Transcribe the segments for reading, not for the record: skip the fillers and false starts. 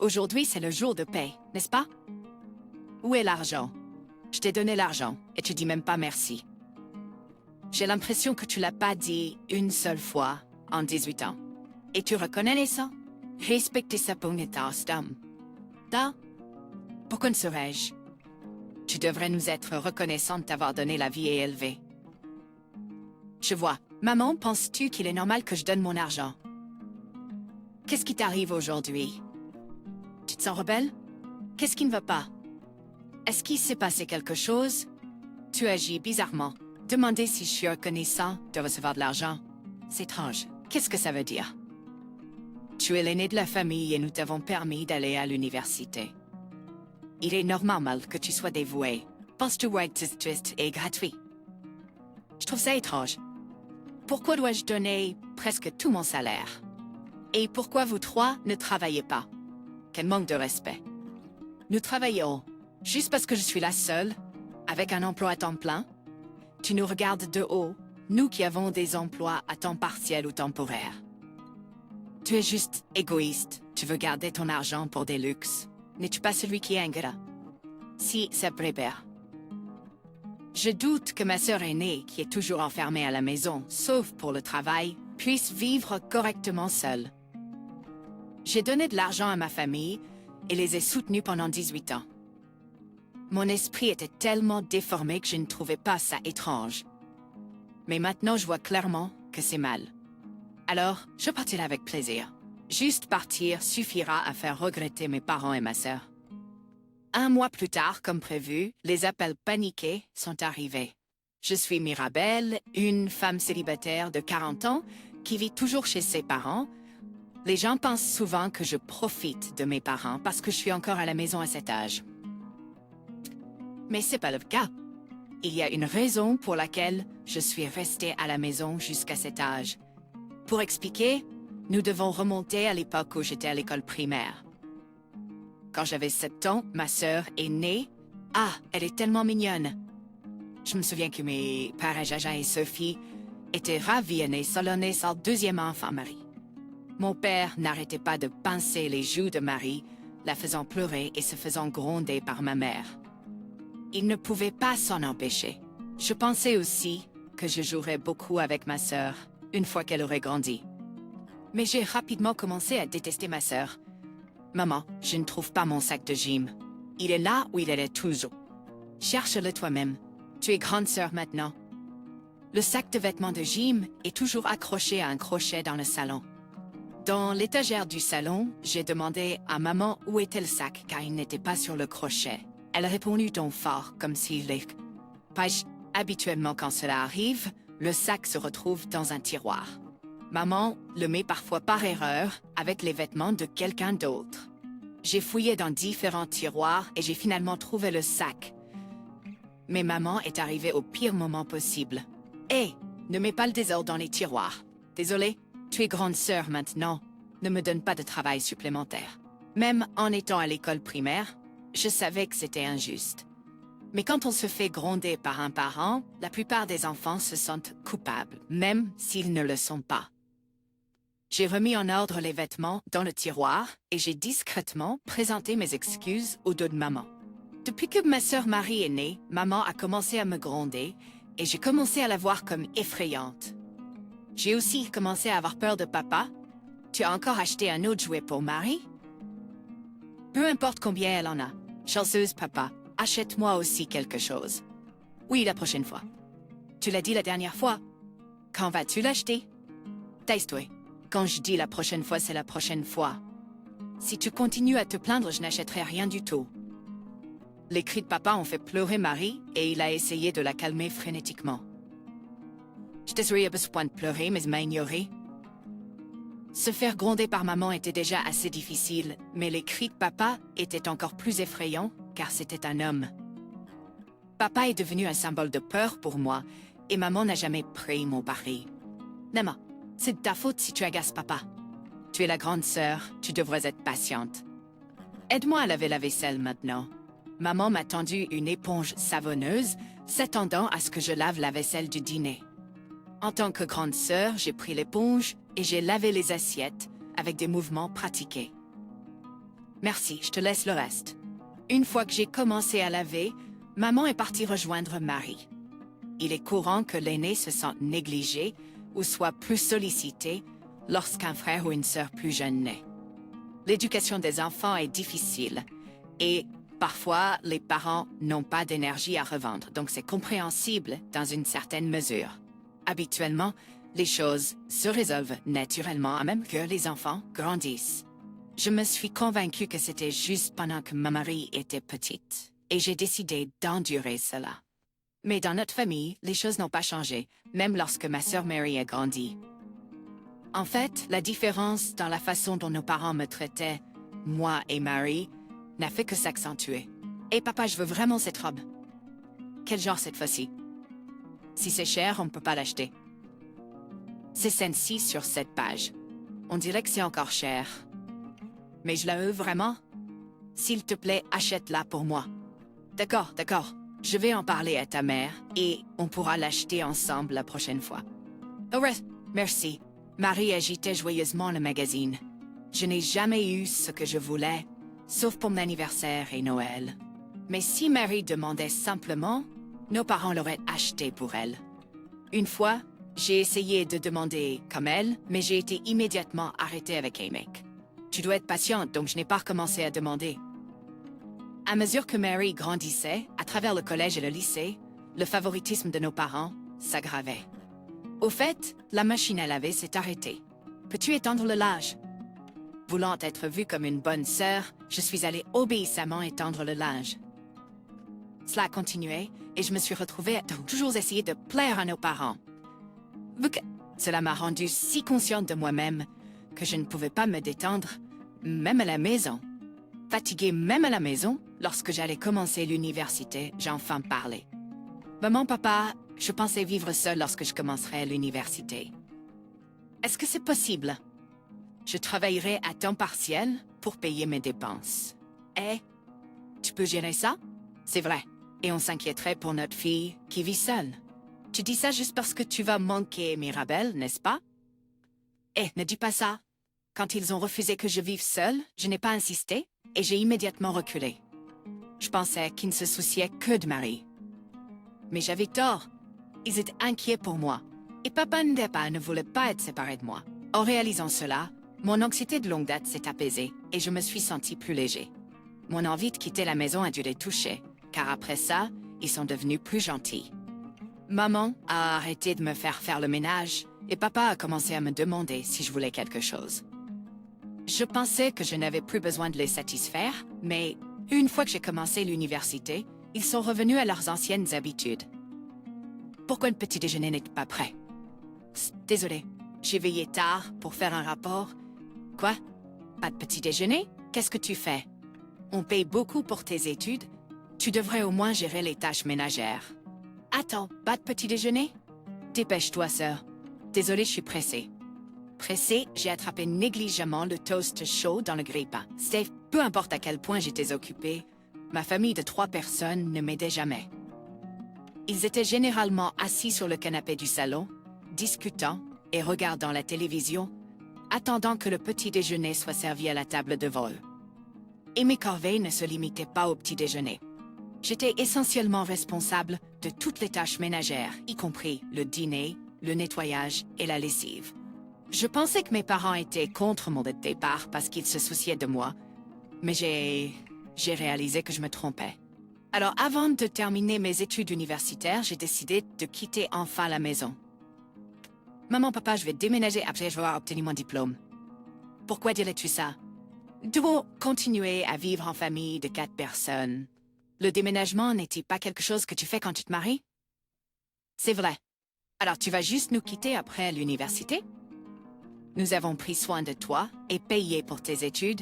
Aujourd'hui, c'est le jour de paie, n'est-ce pas? Où est l'argent? Je t'ai donné l'argent et tu dis même pas merci. J'ai l'impression que tu l'as pas dit une seule fois en 18 ans. Et tu reconnais ça? Respecter sa pognetas d'homme. Da? Pourquoi ne serais-je? Tu devrais nous être reconnaissante d'avoir donné la vie et élevé. Je vois. Maman, penses-tu qu'il est normal que je donne mon argent? Qu'est-ce qui t'arrive aujourd'hui? Tu te sens rebelle? Qu'est-ce qui ne va pas? Est-ce qu'il s'est passé quelque chose? Tu agis bizarrement. Demander si je suis reconnaissant de recevoir de l'argent. C'est étrange. Qu'est-ce que ça veut dire? Tu es l'aîné de la famille et nous t'avons permis d'aller à l'université. Il est normal que tu sois dévoué. Penses-tu que triste et gratuit? Je trouve ça étrange. Pourquoi dois-je donner presque tout mon salaire? Et pourquoi vous trois ne travaillez pas? Quel manque de respect. Nous travaillons juste parce que je suis la seule, avec un emploi à temps plein. Tu nous regardes de haut, nous qui avons des emplois à temps partiel ou temporaire. Tu es juste égoïste. Tu veux garder ton argent pour des luxes. N'es-tu pas celui qui est ingrat? Si, c'est Brébert. Je doute que ma sœur aînée, qui est toujours enfermée à la maison, sauf pour le travail, puisse vivre correctement seule. J'ai donné de l'argent à ma famille et les ai soutenus pendant 18 ans. Mon esprit était tellement déformé que je ne trouvais pas ça étrange. Mais maintenant, je vois clairement que c'est mal. Alors, je partirai avec plaisir. Juste partir suffira à faire regretter mes parents et ma sœur. Un mois plus tard, comme prévu, les appels paniqués sont arrivés. Je suis Mirabelle, une femme célibataire de 40 ans qui vit toujours chez ses parents. Les gens pensent souvent que je profite de mes parents parce que je suis encore à la maison à cet âge. Mais c'est pas le cas. Il y a une raison pour laquelle je suis restée à la maison jusqu'à cet âge. Pour expliquer, nous devons remonter à l'époque où j'étais à l'école primaire. Quand j'avais 7 ans, ma sœur est née. Ah, elle est tellement mignonne. Je me souviens que mes parents Jaja et Sophie étaient ravis à naître son deuxième enfant, Marie. Mon père n'arrêtait pas de pincer les joues de Marie, la faisant pleurer et se faisant gronder par ma mère. Il ne pouvait pas s'en empêcher. Je pensais aussi que je jouerais beaucoup avec ma sœur, une fois qu'elle aurait grandi. Mais j'ai rapidement commencé à détester ma sœur. Maman, je ne trouve pas mon sac de gym. Il est là où il est toujours. Cherche-le toi-même. Tu es grande sœur maintenant. Le sac de vêtements de gym est toujours accroché à un crochet dans le salon. Dans l'étagère du salon, j'ai demandé à maman où était le sac car il n'était pas sur le crochet. Elle a répondu donc fort, comme s'il est... Habituellement quand cela arrive, le sac se retrouve dans un tiroir. Maman le met parfois par erreur avec les vêtements de quelqu'un d'autre. J'ai fouillé dans différents tiroirs et j'ai finalement trouvé le sac. Mais maman est arrivée au pire moment possible. Hé, ne mets pas le désordre dans les tiroirs. Désolée, tu es grande sœur maintenant. Ne me donne pas de travail supplémentaire. Même en étant à l'école primaire, je savais que c'était injuste. Mais quand on se fait gronder par un parent, la plupart des enfants se sentent coupables, même s'ils ne le sont pas. J'ai remis en ordre les vêtements dans le tiroir et j'ai discrètement présenté mes excuses au dos de maman. Depuis que ma sœur Marie est née, maman a commencé à me gronder et j'ai commencé à la voir comme effrayante. J'ai aussi commencé à avoir peur de papa. Tu as encore acheté un autre jouet pour Marie? Peu importe combien elle en a. Chanceuse, papa, achète-moi aussi quelque chose. Oui, la prochaine fois. Tu l'as dit la dernière fois. Quand vas-tu l'acheter? Taise-toi. Quand je dis la prochaine fois, c'est la prochaine fois. Si tu continues à te plaindre, je n'achèterai rien du tout. Les cris de papa ont fait pleurer Marie et il a essayé de la calmer frénétiquement. Je t'assurais besoin de pleurer, mais il m'a ignoré. Se faire gronder par maman était déjà assez difficile, mais les cris de papa étaient encore plus effrayants, car c'était un homme. Papa est devenu un symbole de peur pour moi, et maman n'a jamais pris mon pari. Nama, c'est de ta faute si tu agaces papa. Tu es la grande sœur, tu devrais être patiente. Aide-moi à laver la vaisselle maintenant. Maman m'a tendu une éponge savonneuse, s'attendant à ce que je lave la vaisselle du dîner. En tant que grande sœur, j'ai pris l'éponge et j'ai lavé les assiettes avec des mouvements pratiqués. Merci, je te laisse le reste. Une fois que j'ai commencé à laver, maman est partie rejoindre Marie. Il est courant que l'aîné se sente négligé ou soit plus sollicité lorsqu'un frère ou une sœur plus jeune naît. L'éducation des enfants est difficile et parfois les parents n'ont pas d'énergie à revendre, donc c'est compréhensible dans une certaine mesure. Habituellement, les choses se résolvent naturellement à même que les enfants grandissent. Je me suis convaincue que c'était juste pendant que ma Marie était petite et j'ai décidé d'endurer cela. Mais dans notre famille, les choses n'ont pas changé, même lorsque ma sœur Mary a grandi. En fait, la différence dans la façon dont nos parents me traitaient, moi et Mary, n'a fait que s'accentuer. Et papa, je veux vraiment cette robe. Quel genre cette fois-ci? Si c'est cher, on ne peut pas l'acheter. C'est celle-ci sur cette page. On dirait que c'est encore cher. Mais je la veux vraiment? S'il te plaît, achète-la pour moi. D'accord, d'accord. Je vais en parler à ta mère et on pourra l'acheter ensemble la prochaine fois. Oh, merci. Marie agitait joyeusement le magazine. Je n'ai jamais eu ce que je voulais, sauf pour mon anniversaire et Noël. Mais si Marie demandait simplement, nos parents l'auraient acheté pour elle. Une fois, j'ai essayé de demander comme elle, mais j'ai été immédiatement arrêtée avec Amy. Tu dois être patiente, donc je n'ai pas recommencé à demander. À mesure que Mary grandissait, à travers le collège et le lycée, le favoritisme de nos parents s'aggravait. Au fait, la machine à laver s'est arrêtée. Peux-tu étendre le linge? Voulant être vue comme une bonne sœur, je suis allée obéissamment étendre le linge. Cela a continué et je me suis retrouvée à toujours essayer de plaire à nos parents. Vu que cela m'a rendue si consciente de moi-même que je ne pouvais pas me détendre, même à la maison. Fatiguée même à la maison, lorsque j'allais commencer l'université, j'ai enfin parlé. Maman, papa, je pensais vivre seule lorsque je commencerai l'université. Est-ce que c'est possible? Je travaillerai à temps partiel pour payer mes dépenses. Eh, tu peux gérer ça? C'est vrai. Et on s'inquiéterait pour notre fille qui vit seule. Tu dis ça juste parce que tu vas manquer Mirabel, n'est-ce pas? Eh, ne dis pas ça. Quand ils ont refusé que je vive seule, je n'ai pas insisté et j'ai immédiatement reculé. Je pensais qu'ils ne se souciaient que de Marie. Mais j'avais tort. Ils étaient inquiets pour moi. Et papa ne voulait pas être séparé de moi. En réalisant cela, mon anxiété de longue date s'est apaisée et je me suis sentie plus léger. Mon envie de quitter la maison a dû les toucher, car après ça, ils sont devenus plus gentils. Maman a arrêté de me faire le ménage et papa a commencé à me demander si je voulais quelque chose. Je pensais que je n'avais plus besoin de les satisfaire, mais une fois que j'ai commencé l'université, ils sont revenus à leurs anciennes habitudes. Pourquoi le petit déjeuner n'est pas prêt? Désolée, j'ai veillé tard pour faire un rapport. Quoi? Pas de petit déjeuner? Qu'est-ce que tu fais? On paye beaucoup pour tes études. Tu devrais au moins gérer les tâches ménagères. Attends, pas de petit déjeuner? Dépêche-toi, sœur. Désolée, je suis pressée. Pressée, j'ai attrapé négligemment le toast chaud dans le grille-pain. C'était peu importe à quel point j'étais occupée, ma famille de 3 personnes ne m'aidait jamais. Ils étaient généralement assis sur le canapé du salon, discutant et regardant la télévision, attendant que le petit déjeuner soit servi à la table devant eux. Et mes corvées ne se limitaient pas au petit déjeuner. J'étais essentiellement responsable de toutes les tâches ménagères, y compris le dîner, le nettoyage et la lessive. Je pensais que mes parents étaient contre mon départ parce qu'ils se souciaient de moi, mais j'ai réalisé que je me trompais. Alors avant de terminer mes études universitaires, j'ai décidé de quitter enfin la maison. Maman, papa, je vais déménager après avoir obtenu mon diplôme. Pourquoi dirais-tu ça? Devons continuer à vivre en famille de 4 personnes. Le déménagement n'est-il pas quelque chose que tu fais quand tu te maries? C'est vrai. Alors tu vas juste nous quitter après l'université? Nous avons pris soin de toi et payé pour tes études,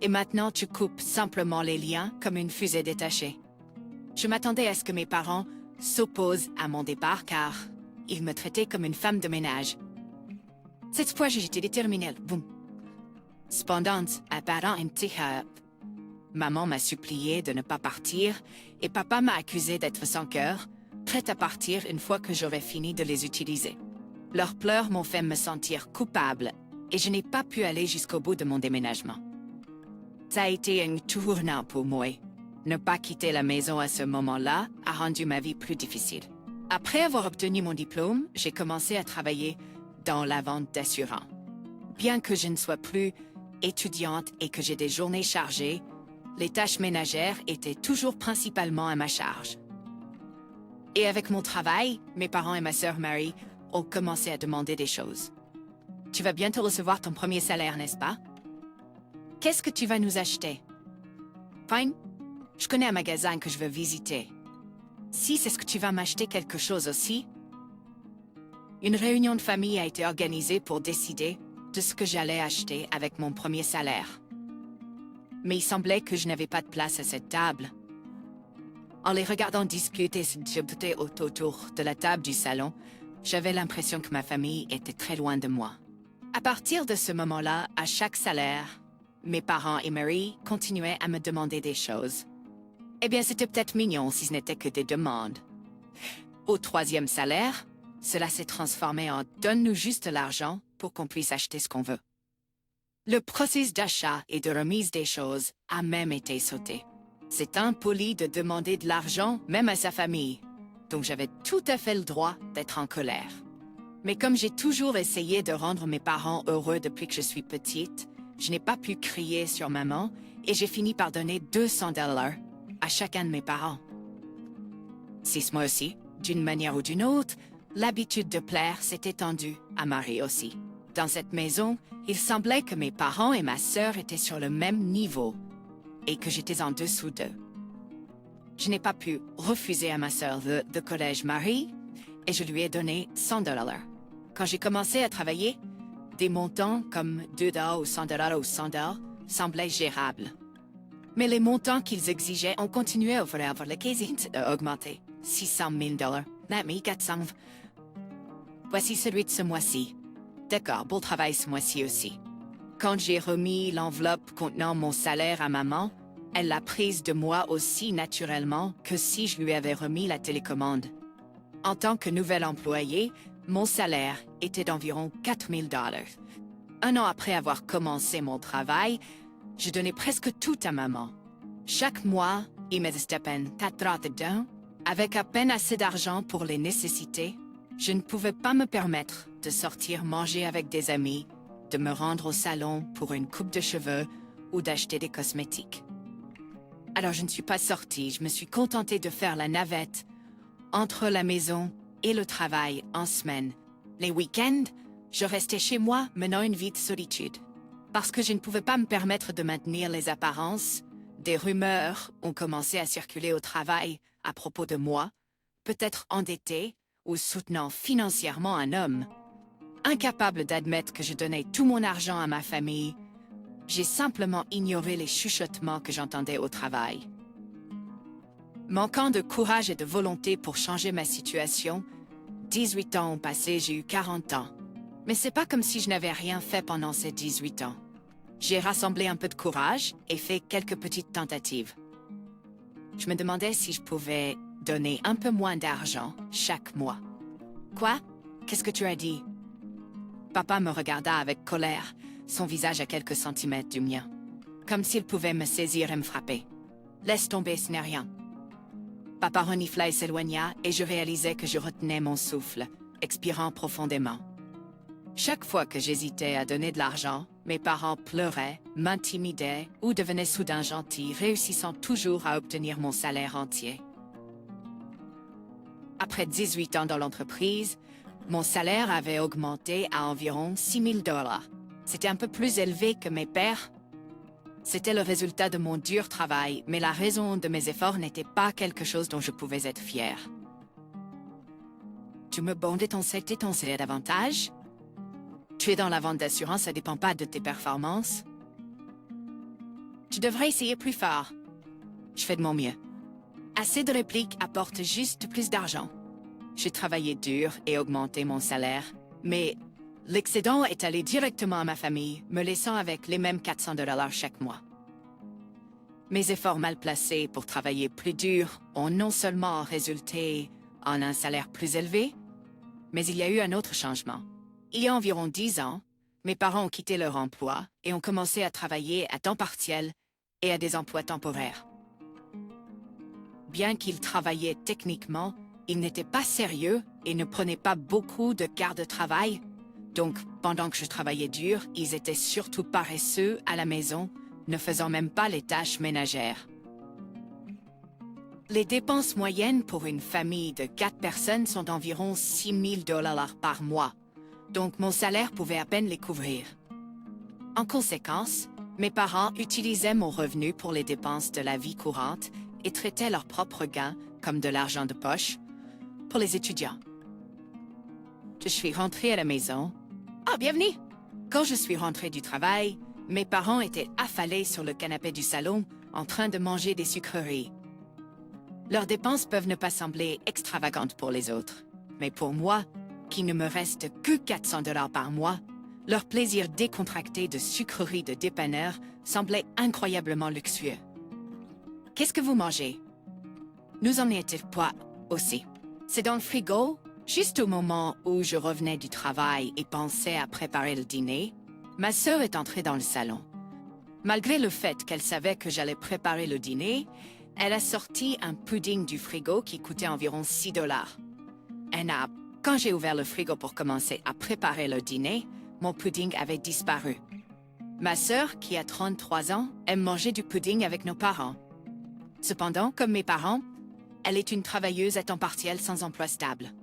et maintenant tu coupes simplement les liens comme une fusée détachée. Je m'attendais à ce que mes parents s'opposent à mon départ car ils me traitaient comme une femme de ménage. Cette fois, j'étais déterminée. Boum. Cependant, apparent un petit maman m'a supplié de ne pas partir et papa m'a accusé d'être sans cœur, prête à partir une fois que j'aurais fini de les utiliser. Leurs pleurs m'ont fait me sentir coupable et je n'ai pas pu aller jusqu'au bout de mon déménagement. Ça a été un tournant pour moi. Ne pas quitter la maison à ce moment-là a rendu ma vie plus difficile. Après avoir obtenu mon diplôme, j'ai commencé à travailler dans la vente d'assurance. Bien que je ne sois plus étudiante et que j'ai des journées chargées, les tâches ménagères étaient toujours principalement à ma charge. Et avec mon travail, mes parents et ma sœur Mary ont commencé à demander des choses. Tu vas bientôt recevoir ton premier salaire, n'est-ce pas? Qu'est-ce que tu vas nous acheter? Fine. Je connais un magasin que je veux visiter. Si c'est ce que tu vas m'acheter quelque chose aussi? Une réunion de famille a été organisée pour décider de ce que j'allais acheter avec mon premier salaire. Mais il semblait que je n'avais pas de place à cette table. En les regardant discuter autour de la table du salon, j'avais l'impression que ma famille était très loin de moi. À partir de ce moment-là, à chaque salaire, mes parents et Mary continuaient à me demander des choses. Eh bien, c'était peut-être mignon si ce n'était que des demandes. Au troisième salaire, cela s'est transformé en « donne-nous juste l'argent pour qu'on puisse acheter ce qu'on veut ». Le processus d'achat et de remise des choses a même été sauté. C'est impoli de demander de l'argent même à sa famille, donc j'avais tout à fait le droit d'être en colère. Mais comme j'ai toujours essayé de rendre mes parents heureux depuis que je suis petite, je n'ai pas pu crier sur maman et j'ai fini par donner $200 à chacun de mes parents. 6 mois aussi, d'une manière ou d'une autre, l'habitude de plaire s'est étendue à Marie aussi. Dans cette maison, il semblait que mes parents et ma sœur étaient sur le même niveau et que j'étais en dessous d'eux. Je n'ai pas pu refuser à ma sœur de collège Marie et je lui ai donné $100. Quand j'ai commencé à travailler, des montants comme $2 ou $100 ou $100 semblaient gérables. Mais les montants qu'ils exigeaient ont continué au fur et à mesure d'augmenter. 600 000 $, 400. Voici celui de ce mois-ci. D'accord, bon travail ce mois-ci aussi. Quand j'ai remis l'enveloppe contenant mon salaire à maman, elle l'a prise de moi aussi naturellement que si je lui avais remis la télécommande. En tant que nouvel employé, mon salaire était d'environ $4 000. Un an après avoir commencé mon travail, je donnais presque tout à maman. Chaque mois, il me restait à peine $4 avec à peine assez d'argent pour les nécessités. Je ne pouvais pas me permettre de sortir manger avec des amis, de me rendre au salon pour une coupe de cheveux ou d'acheter des cosmétiques. Alors je ne suis pas sortie, je me suis contentée de faire la navette entre la maison et le travail en semaine. Les week-ends, je restais chez moi menant une vie de solitude. Parce que je ne pouvais pas me permettre de maintenir les apparences, des rumeurs ont commencé à circuler au travail à propos de moi, peut-être endettée ou soutenant financièrement un homme. Incapable d'admettre que je donnais tout mon argent à ma famille, j'ai simplement ignoré les chuchotements que j'entendais au travail. Manquant de courage et de volonté pour changer ma situation, 18 ans ont passé, j'ai eu 40 ans. Mais c'est pas comme si je n'avais rien fait pendant ces 18 ans. J'ai rassemblé un peu de courage et fait quelques petites tentatives. Je me demandais si je pouvais donner un peu moins d'argent chaque mois. Quoi? Qu'est-ce que tu as dit? Papa me regarda avec colère, son visage à quelques centimètres du mien. Comme s'il pouvait me saisir et me frapper. Laisse tomber, ce n'est rien. Papa renifla et s'éloigna et je réalisais que je retenais mon souffle, expirant profondément. Chaque fois que j'hésitais à donner de l'argent, mes parents pleuraient, m'intimidaient ou devenaient soudain gentils, réussissant toujours à obtenir mon salaire entier. Après 18 ans dans l'entreprise, mon salaire avait augmenté à environ $6 000. C'était un peu plus élevé que mes pères. C'était le résultat de mon dur travail, mais la raison de mes efforts n'était pas quelque chose dont je pouvais être fière. Tu me bondais ton salaire davantage? Tu es dans la vente d'assurance, ça dépend pas de tes performances. Tu devrais essayer plus fort. Je fais de mon mieux. Assez de répliques apportent juste plus d'argent. J'ai travaillé dur et augmenté mon salaire, mais l'excédent est allé directement à ma famille, me laissant avec les mêmes $400 chaque mois. Mes efforts mal placés pour travailler plus dur ont non seulement résulté en un salaire plus élevé, mais il y a eu un autre changement. Il y a environ 10 ans, mes parents ont quitté leur emploi et ont commencé à travailler à temps partiel et à des emplois temporaires. Bien qu'ils travaillaient techniquement, ils n'étaient pas sérieux et ne prenaient pas beaucoup de garde de travail. Donc, pendant que je travaillais dur, ils étaient surtout paresseux à la maison, ne faisant même pas les tâches ménagères. Les dépenses moyennes pour une famille de 4 personnes sont d'environ 6 000 $ par mois, donc mon salaire pouvait à peine les couvrir. En conséquence, mes parents utilisaient mon revenu pour les dépenses de la vie courante et traitaient leurs propres gains comme de l'argent de poche pour les étudiants. Je suis rentrée à la maison. Ah, bienvenue! Quand je suis rentrée du travail, mes parents étaient affalés sur le canapé du salon en train de manger des sucreries. Leurs dépenses peuvent ne pas sembler extravagantes pour les autres, mais pour moi, qui ne me reste que 400 $ par mois, leur plaisir décontracté de sucreries de dépanneur semblait incroyablement luxueux. Qu'est-ce que vous mangez? Nous en étions pas aussi. C'est dans le frigo, juste au moment où je revenais du travail et pensais à préparer le dîner, ma sœur est entrée dans le salon. Malgré le fait qu'elle savait que j'allais préparer le dîner, elle a sorti un pudding du frigo qui coûtait environ 6 $. Quand j'ai ouvert le frigo pour commencer à préparer le dîner, mon pudding avait disparu. Ma sœur, qui a 33 ans, aime manger du pudding avec nos parents. Cependant, comme mes parents, elle est une travailleuse à temps partiel sans emploi stable.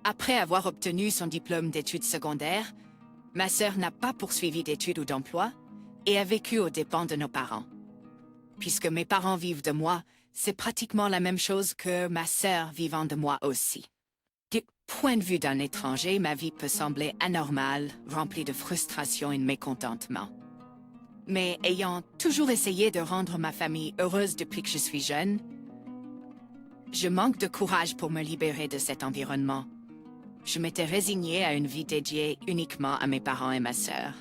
Après avoir obtenu son diplôme d'études secondaires, ma sœur n'a pas poursuivi d'études ou d'emploi et a vécu aux dépens de nos parents. Puisque mes parents vivent de moi, c'est pratiquement la même chose que ma sœur vivant de moi aussi. Du point de vue d'un étranger, ma vie peut sembler anormale, remplie de frustration et de mécontentement. Mais ayant toujours essayé de rendre ma famille heureuse depuis que je suis jeune, je manque de courage pour me libérer de cet environnement. Je m'étais résignée à une vie dédiée uniquement à mes parents et ma sœur.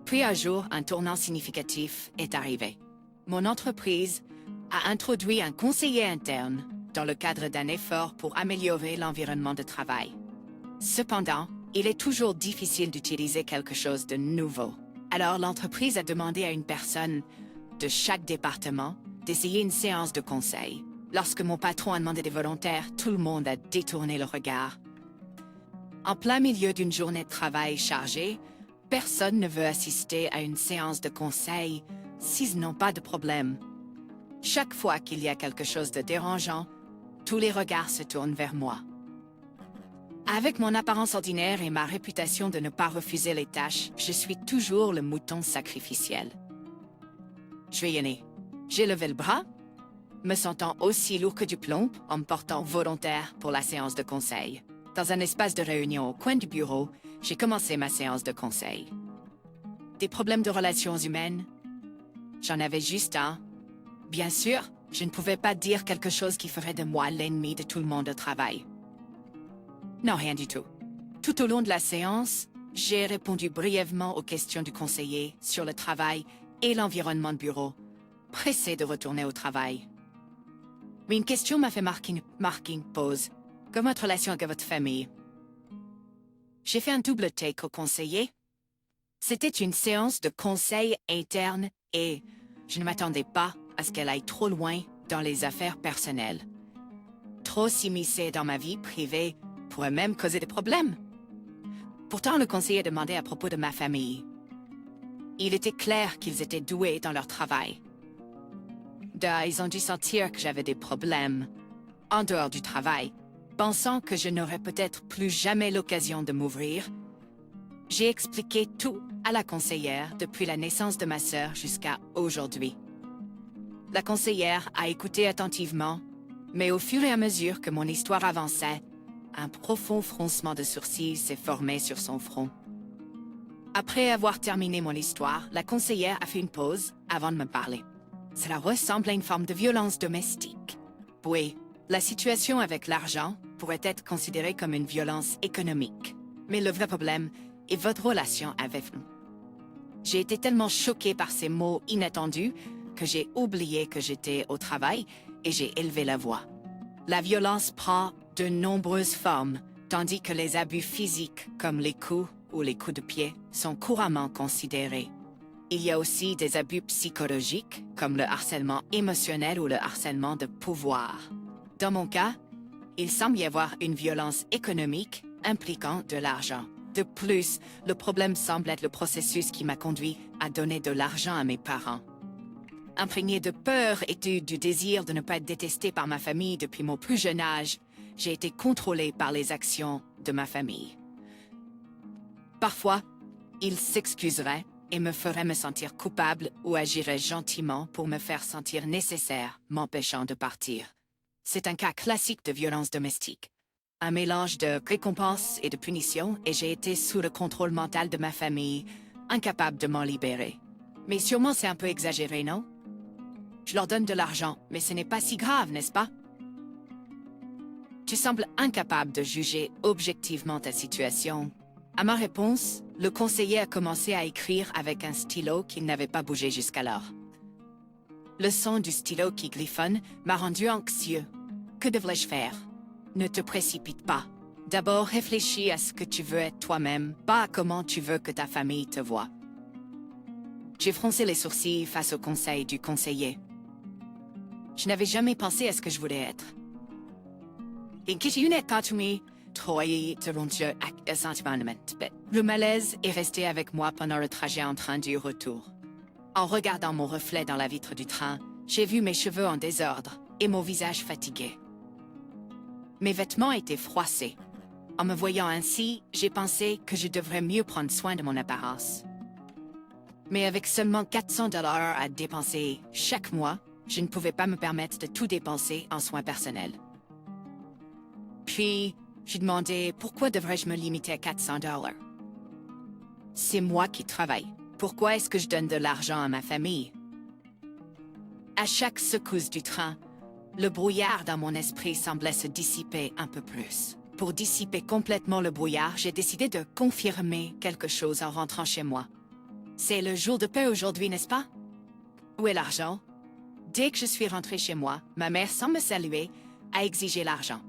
Puis un jour, un tournant significatif est arrivé. Mon entreprise a introduit un conseiller interne dans le cadre d'un effort pour améliorer l'environnement de travail. Cependant, il est toujours difficile d'utiliser quelque chose de nouveau. Alors l'entreprise a demandé à une personne de chaque département d'essayer une séance de conseil. Lorsque mon patron a demandé des volontaires, tout le monde a détourné le regard. En plein milieu d'une journée de travail chargée, personne ne veut assister à une séance de conseil s'ils n'ont pas de problème. Chaque fois qu'il y a quelque chose de dérangeant, tous les regards se tournent vers moi. Avec mon apparence ordinaire et ma réputation de ne pas refuser les tâches, je suis toujours le mouton sacrificiel. Je vais y aller. J'ai levé le bras, me sentant aussi lourd que du plomb en me portant volontaire pour la séance de conseil. Dans un espace de réunion au coin du bureau, j'ai commencé ma séance de conseil. Des problèmes de relations humaines? J'en avais juste un. Bien sûr, je ne pouvais pas dire quelque chose qui ferait de moi l'ennemi de tout le monde au travail. Non, rien du tout. Tout au long de la séance, j'ai répondu brièvement aux questions du conseiller sur le travail et l'environnement de bureau, pressé de retourner au travail. Mais une question m'a fait marquer une pause. Comme votre relation avec votre famille? J'ai fait un double take au conseiller. C'était une séance de conseil interne et je ne m'attendais pas à ce qu'elle aille trop loin dans les affaires personnelles. Trop s'immiscer dans ma vie privée pourrait même causer des problèmes. Pourtant, le conseiller demandait à propos de ma famille. Il était clair qu'ils étaient doués dans leur travail. Ils ont dû sentir que j'avais des problèmes en dehors du travail. Pensant que je n'aurais peut-être plus jamais l'occasion de m'ouvrir, j'ai expliqué tout à la conseillère depuis la naissance de ma sœur jusqu'à aujourd'hui. La conseillère a écouté attentivement, mais au fur et à mesure que mon histoire avançait, un profond froncement de sourcils s'est formé sur son front. Après avoir terminé mon histoire, la conseillère a fait une pause avant de me parler. Cela ressemble à une forme de violence domestique. Oui, la situation avec l'argent pourrait être considérée comme une violence économique. Mais le vrai problème est votre relation avec nous. J'ai été tellement choquée par ces mots inattendus que j'ai oublié que j'étais au travail et j'ai élevé la voix. La violence prend de nombreuses formes, tandis que les abus physiques comme les coups ou les coups de pied sont couramment considérés. Il y a aussi des abus psychologiques, comme le harcèlement émotionnel ou le harcèlement de pouvoir. Dans mon cas, il semble y avoir une violence économique impliquant de l'argent. De plus, le problème semble être le processus qui m'a conduit à donner de l'argent à mes parents. Imprégné de peur et du désir de ne pas être détesté par ma famille depuis mon plus jeune âge, j'ai été contrôlée par les actions de ma famille. Parfois, ils s'excuseraient et me feraient me sentir coupable ou agiraient gentiment pour me faire sentir nécessaire, m'empêchant de partir. C'est un cas classique de violence domestique. Un mélange de récompense et de punition, et j'ai été sous le contrôle mental de ma famille, incapable de m'en libérer. Mais sûrement c'est un peu exagéré, non? Je leur donne de l'argent, mais ce n'est pas si grave, n'est-ce pas? Tu sembles incapable de juger objectivement ta situation. À ma réponse, le conseiller a commencé à écrire avec un stylo qu'il n'avait pas bougé jusqu'alors. Le son du stylo qui griffonne m'a rendu anxieux. Que devrais-je faire? Ne te précipite pas. D'abord, réfléchis à ce que tu veux être toi-même, pas à comment tu veux que ta famille te voie. J'ai froncé les sourcils face au conseil du conseiller. Je n'avais jamais pensé à ce que je voulais être. Le malaise est resté avec moi pendant le trajet en train du retour. En regardant mon reflet dans la vitre du train, j'ai vu mes cheveux en désordre et mon visage fatigué. Mes vêtements étaient froissés. En me voyant ainsi, j'ai pensé que je devrais mieux prendre soin de mon apparence. Mais avec seulement 400 $ à dépenser chaque mois, je ne pouvais pas me permettre de tout dépenser en soins personnels. Puis, j'ai demandé pourquoi devrais-je me limiter à 400 $. C'est moi qui travaille. Pourquoi est-ce que je donne de l'argent à ma famille? À chaque secousse du train, le brouillard dans mon esprit semblait se dissiper un peu plus. Pour dissiper complètement le brouillard, j'ai décidé de confirmer quelque chose en rentrant chez moi. C'est le jour de paix aujourd'hui, n'est-ce pas? Où est l'argent? Dès que je suis rentrée chez moi, ma mère, sans me saluer, a exigé l'argent.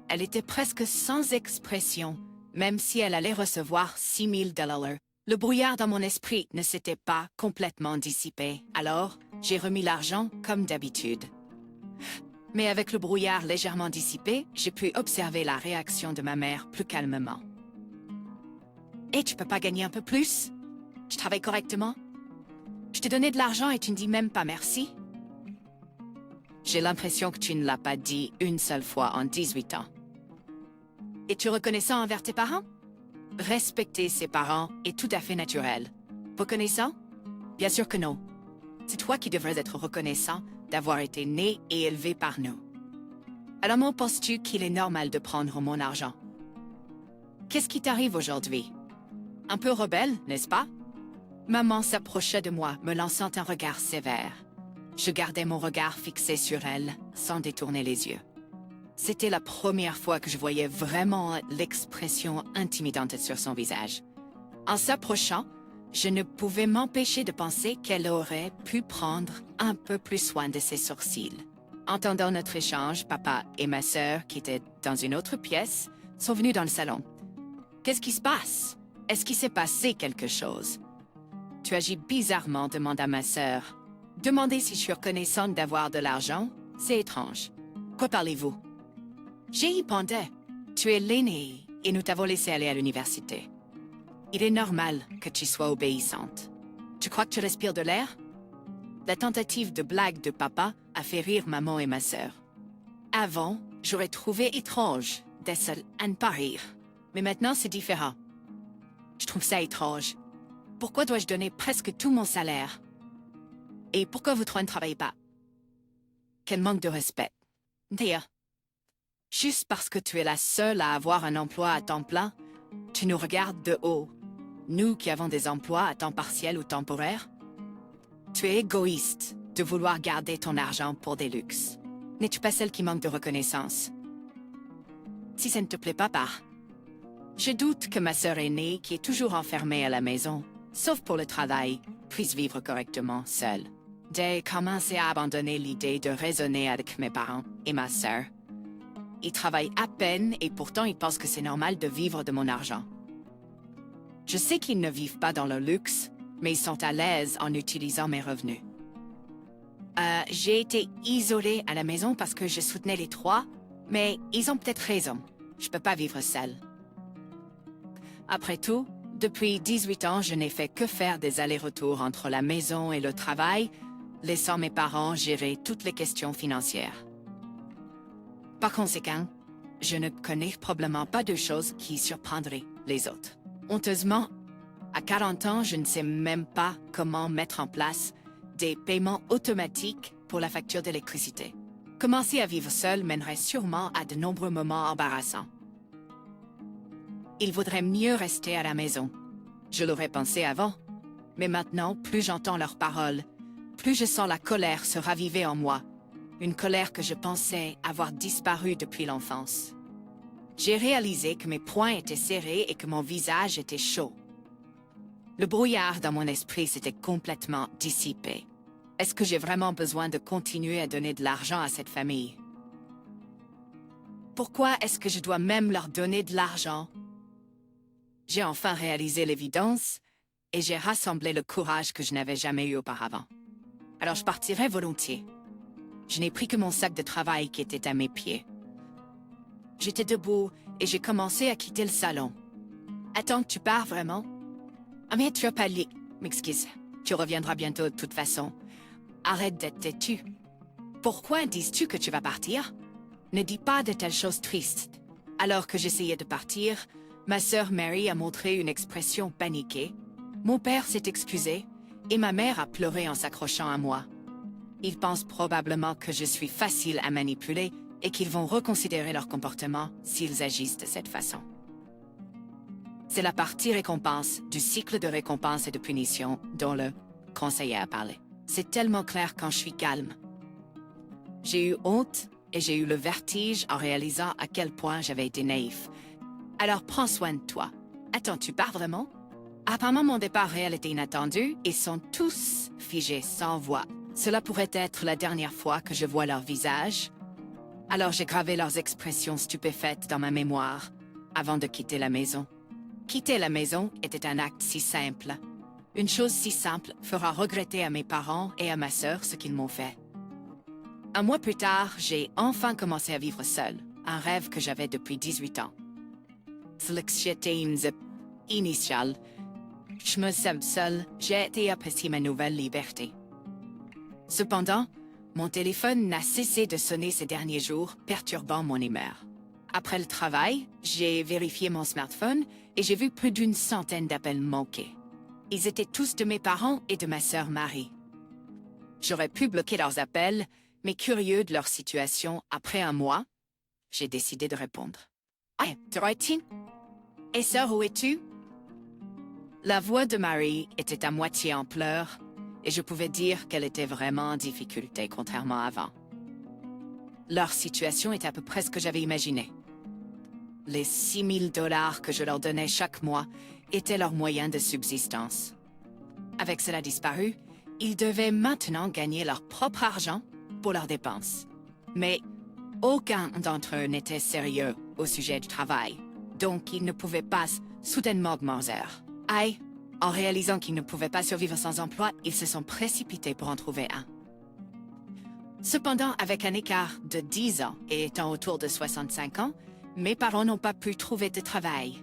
Elle était presque sans expression, même si elle allait recevoir 6 000 $. Le brouillard dans mon esprit ne s'était pas complètement dissipé, alors j'ai remis l'argent comme d'habitude. Mais avec le brouillard légèrement dissipé, j'ai pu observer la réaction de ma mère plus calmement. « Et tu peux pas gagner un peu plus? Tu travailles correctement? Je t'ai donné de l'argent et tu ne dis même pas merci? » J'ai l'impression que tu ne l'as pas dit une seule fois en 18 ans. Es-tu reconnaissant envers tes parents? Respecter ses parents est tout à fait naturel. Reconnaissant? Bien sûr que non. C'est toi qui devrais être reconnaissant d'avoir été né et élevé par nous. Alors, comment penses-tu qu'il est normal de prendre mon argent? Qu'est-ce qui t'arrive aujourd'hui? Un peu rebelle, n'est-ce pas? Maman s'approcha de moi, me lançant un regard sévère. Je gardais mon regard fixé sur elle, sans détourner les yeux. C'était la première fois que je voyais vraiment l'expression intimidante sur son visage. En s'approchant, je ne pouvais m'empêcher de penser qu'elle aurait pu prendre un peu plus soin de ses sourcils. Entendant notre échange, papa et ma sœur, qui étaient dans une autre pièce, sont venus dans le salon. « Qu'est-ce qui se passe? Est-ce qu'il s'est passé quelque chose? » « Tu agis bizarrement, demanda ma sœur. Demander si je suis reconnaissante d'avoir de l'argent, c'est étrange. Quoi parlez-vous? J'ai y pensé. Tu es l'aînée et nous t'avons laissé aller à l'université. Il est normal que tu sois obéissante. Tu crois que tu respires de l'air? La tentative de blague de papa a fait rire maman et ma sœur. Avant, j'aurais trouvé étrange d'être seule à ne pas rire. Mais maintenant, c'est différent. Je trouve ça étrange. Pourquoi dois-je donner presque tout mon salaire? Et pourquoi vous trois ne travaillez pas? Quel manque de respect. D'ailleurs, juste parce que tu es la seule à avoir un emploi à temps plein, tu nous regardes de haut. Nous qui avons des emplois à temps partiel ou temporaire. Tu es égoïste de vouloir garder ton argent pour des luxes. N'es-tu pas celle qui manque de reconnaissance? Si ça ne te plaît pas, pars. Je doute que ma sœur aînée, qui est toujours enfermée à la maison, sauf pour le travail, puisse vivre correctement seule. J'ai commencé à abandonner l'idée de raisonner avec mes parents et ma sœur. Ils travaillent à peine et pourtant ils pensent que c'est normal de vivre de mon argent. Je sais qu'ils ne vivent pas dans le luxe, mais ils sont à l'aise en utilisant mes revenus. J'ai été isolée à la maison parce que je soutenais les trois, mais ils ont peut-être raison. Je peux pas vivre seule. Après tout, depuis 18 ans, je n'ai fait que faire des allers-retours entre la maison et le travail, laissant mes parents gérer toutes les questions financières. Par conséquent, je ne connais probablement pas de choses qui surprendraient les autres. Honteusement, à 40 ans, je ne sais même pas comment mettre en place des paiements automatiques pour la facture d'électricité. Commencer à vivre seul mènerait sûrement à de nombreux moments embarrassants. Il vaudrait mieux rester à la maison. Je l'aurais pensé avant, mais maintenant, plus j'entends leurs paroles, plus je sens la colère se raviver en moi, une colère que je pensais avoir disparu depuis l'enfance. J'ai réalisé que mes poings étaient serrés et que mon visage était chaud. Le brouillard dans mon esprit s'était complètement dissipé. Est-ce que j'ai vraiment besoin de continuer à donner de l'argent à cette famille? Pourquoi est-ce que je dois même leur donner de l'argent? J'ai enfin réalisé l'évidence et j'ai rassemblé le courage que je n'avais jamais eu auparavant. Alors je partirai volontiers. Je n'ai pris que mon sac de travail qui était à mes pieds. J'étais debout et j'ai commencé à quitter le salon. Attends, tu pars vraiment? Ah mais tu as pas dit. M'excuse, tu reviendras bientôt de toute façon. Arrête d'être têtu. Pourquoi dis-tu que tu vas partir? Ne dis pas de telles choses tristes. Alors que j'essayais de partir, ma sœur Mary a montré une expression paniquée. Mon père s'est excusé et ma mère a pleuré en s'accrochant à moi. Ils pensent probablement que je suis facile à manipuler et qu'ils vont reconsidérer leur comportement s'ils agissent de cette façon. C'est la partie récompense du cycle de récompense et de punition dont le conseiller a parlé. C'est tellement clair quand je suis calme. J'ai eu honte et j'ai eu le vertige en réalisant à quel point j'avais été naïf. Alors prends soin de toi. Attends, tu pars vraiment? Apparemment, mon départ réel était inattendu et sont tous figés sans voix. Cela pourrait être la dernière fois que je vois leur visage. Alors j'ai gravé leurs expressions stupéfaites dans ma mémoire avant de quitter la maison. Quitter la maison était un acte si simple. Une chose si simple fera regretter à mes parents et à ma sœur ce qu'ils m'ont fait. Un mois plus tard, j'ai enfin commencé à vivre seule, un rêve que j'avais depuis 18 ans. Sélection initiale. Je me sens seule, j'ai été apprécier ma nouvelle liberté. Cependant, mon téléphone n'a cessé de sonner ces derniers jours, perturbant mon humeur. Après le travail, j'ai vérifié mon smartphone et j'ai vu plus d'une centaine d'appels manqués. Ils étaient tous de mes parents et de ma sœur Marie. J'aurais pu bloquer leurs appels, mais curieux de leur situation après un mois, j'ai décidé de répondre. « Hey, Dorothy? Et sœur, où es-tu? » La voix de Marie était à moitié en pleurs, et je pouvais dire qu'elle était vraiment en difficulté, contrairement à avant. Leur situation était à peu près ce que j'avais imaginé. Les 6 000 $ que je leur donnais chaque mois étaient leur moyen de subsistance. Avec cela disparu, ils devaient maintenant gagner leur propre argent pour leurs dépenses. Mais aucun d'entre eux n'était sérieux au sujet du travail, donc ils ne pouvaient pas soudainement augmenter leurs heures. Aïe, en réalisant qu'ils ne pouvaient pas survivre sans emploi, ils se sont précipités pour en trouver un. Cependant, avec un écart de 10 ans et étant autour de 65 ans, mes parents n'ont pas pu trouver de travail.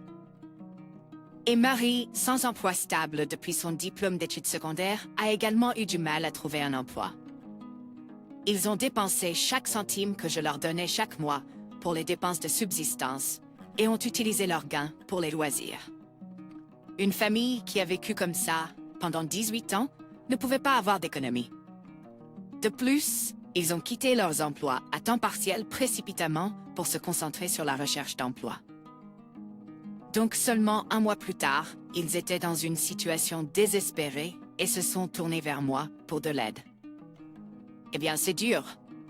Et Marie, sans emploi stable depuis son diplôme d'études secondaires, a également eu du mal à trouver un emploi. Ils ont dépensé chaque centime que je leur donnais chaque mois pour les dépenses de subsistance et ont utilisé leurs gains pour les loisirs. Une famille qui a vécu comme ça pendant 18 ans ne pouvait pas avoir d'économie. De plus, ils ont quitté leurs emplois à temps partiel précipitamment pour se concentrer sur la recherche d'emploi. Donc seulement un mois plus tard, ils étaient dans une situation désespérée et se sont tournés vers moi pour de l'aide. Eh bien, c'est dur.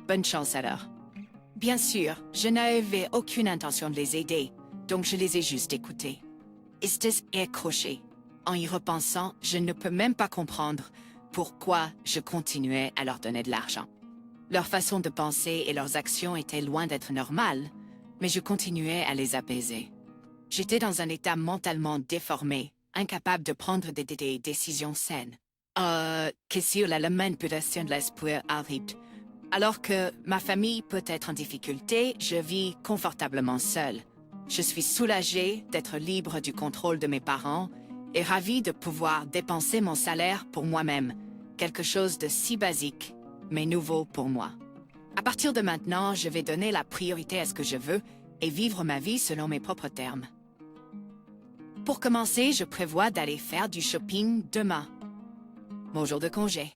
Bonne chance alors. Bien sûr, je n'avais aucune intention de les aider, donc je les ai juste écoutés. Ils accrochés. En y repensant, je ne peux même pas comprendre pourquoi je continuais à leur donner de l'argent. Leur façon de penser et leurs actions étaient loin d'être normales, mais je continuais à les apaiser. J'étais dans un état mentalement déformé, incapable de prendre des décisions saines. Qu'est-ce que la manipulation de l'esprit arrive? Alors que ma famille peut être en difficulté, je vis confortablement seule. Je suis soulagée d'être libre du contrôle de mes parents et ravie de pouvoir dépenser mon salaire pour moi-même, quelque chose de si basique, mais nouveau pour moi. À partir de maintenant, je vais donner la priorité à ce que je veux et vivre ma vie selon mes propres termes. Pour commencer, je prévois d'aller faire du shopping demain, mon jour de congé.